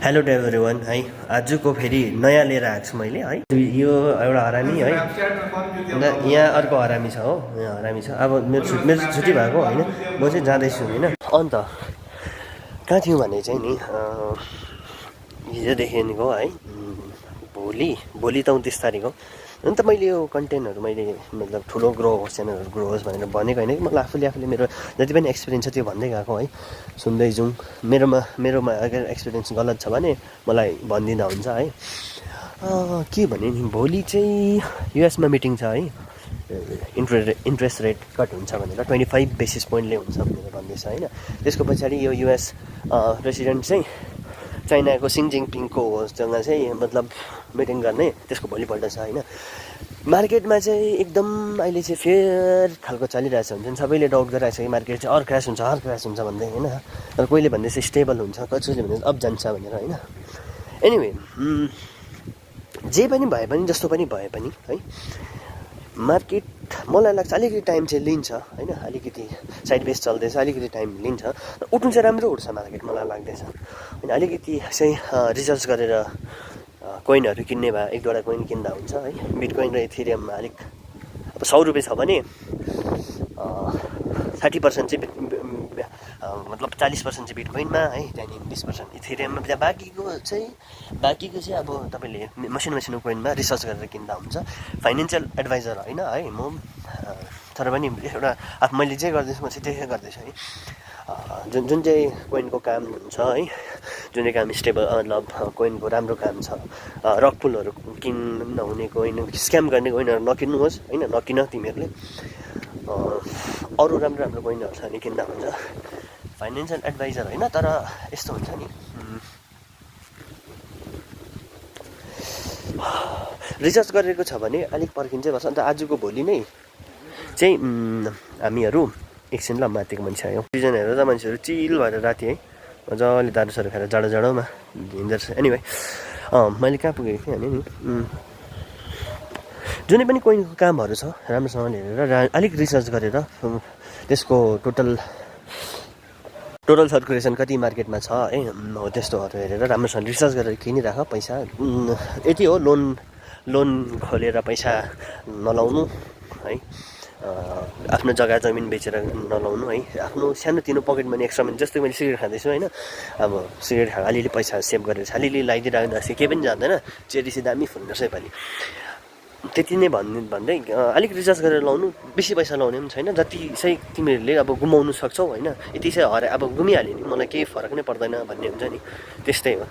Hello to everyone है। आजको फेरि नयाँ लिएर आएको छु मैले है। यो एउटा हरामी है, अन्त यहाँ अर्को हरामी छ हो, यहाँ हरामी छ। अब मेरो छुट्टी भएको होइन, म चाहिँ जाँदैछु होइन। अन्त कहाँ थियो भने चाहिँ नि हिजोदेखिको है, भोलि त 29 तारिक हो। अन्त मैले यो कन्टेन्टहरू मैले मतलब ठुलो ग्रो होस्, च्यानलहरू ग्रो होस् भनेर भनेको होइन कि, मलाई आफूले मेरो जति पनि एक्सपिरियन्स छ त्यो भन्दै गएको है। सुन्दै जाउँ, मेरोमा अगर एक्सपिरियन्स गलत छ भने मलाई भनिदिँदा हुन्छ है। के भने नि भोलि चाहिँ युएसमा मिटिङ छ है, इन्ट्रेस्ट रेट कट हुन्छ भनेर 25 बेसिस पोइन्टले हुन्छ भनेर भन्दैछ होइन। त्यसको पछाडि यो युएस प्रेसिडेन्ट चाहिँ चाइनाको सिङ जिङपिङको होस्टसँग चाहिँ मतलब मिटिङ गर्ने, त्यसको भोलिपल्ट छ होइन। मार्केटमा चाहिँ एकदम अहिले चाहिँ फेयर खालको चलिरहेछ हुन्छ नि, सबैले डाउट गरिरहेछ कि मार्केट चाहिँ अर क्रास हुन्छ भन्दै होइन। तर कोहीले भन्दैछ स्टेबल हुन्छ, कसैले भन्दैछ अप जान्छ भनेर होइन। एनिवे जे पनि भए पनि, जस्तो पनि भए पनि है, मार्केट मलाई लाग्छ अलिकति टाइम चाहिँ लिन्छ होइन। अलिकति साइडवेज चल्दैछ, अलिकति टाइम लिन्छ। उठ्नु चाहिँ राम्रो उठ्छ मार्केट मलाई लाग्दैछ होइन। अलिकति चाहिँ रिसर्च गरेर कोइनहरू किन्ने भए एक दुईवटा कोइन किन्दा हुन्छ है। बिटकोइन र इथेरियममा अलिक अब 100 रुपियाँ छ भने 30% चाहिँ मतलब 40% चाहिँ बिटकोइनमा है, त्यहाँदेखि 20% इथेरियममा, त्यहाँ बाँकीको चाहिँ अब तपाईँले मसिनो कोइनमा रिसर्च गरेर किन्दा हुन्छ। फाइनेन्सियल एडभाइजर होइन है म, तर पनि एउटा मैले जे गर्दैछु म चाहिँ त्यही गर्दैछु है। जुन चाहिँ कोइनको काम हुन्छ है, जुन चाहिँ काम स्टेबल मतलब कोइनको राम्रो काम छ, रक पुलहरू किन्नु नहुने कोइन, स्क्याम गर्ने कोइनहरू नकिन्नुहोस् होइन, नकिन तिमीहरूले। अरू राम्रो कोइनहरू छ भने किन्दा हुन्छ। फाइनेन्सियल एडभाइजर होइन, तर यस्तो हुन्छ नि, रिसर्च गरेको छ भने अलिक पर्खिन्छै पर्छ। अन्त आजको भोलि नै चाहिँ हामीहरू एकछिन ल माथिको मान्छे आयो। सिजन हेरेर त मान्छेहरू चिल भएर राति है मजाले दारूसारू खाएर जाडोमा हिँड्दो रहेछ। एनिवे मैले कहाँ पुगेको थिएँ भने नि, जुनै पनि कोइनको कामहरू छ राम्रोसँगले हेरेर अलिक रिसर्च गरेर त्यसको टोटल सर्कुलेसन कति मार्केटमा छ है, हो त्यस्तोहरू हेरेर राम्रोसँग रिसर्च गरेर किनिराख। पैसा यति हो, लोन खोलेर पैसा नलाउनु है, आफ्नो जग्गा जमिन बेचेर नलाउनु है। आफ्नो सानोतिनो पकेट मनी एक्स्ट्रा मनी, जस्तै मैले सिगरेट खाँदैछु होइन, अब सिगरेट खाएर अलिअलि पैसा सेभ गरेर अलिअलि लगाइदिइरहेको जस्तै केही पनि जान्दैन, चेरी चाहिँ दामी फुल्दछ यसपालि। त्यति नै भन्दै अलिक रिसर्च गरेर लाउनु। बेसी पैसा लाउने पनि छैन, जति चाहिँ तिमीहरूले अब गुमाउनु सक्छौ होइन, यति चाहिँ अब गुमिहाल्यो नि मलाई केही फरक नै पर्दैन भन्ने हुन्छ नि, त्यस्तै हो।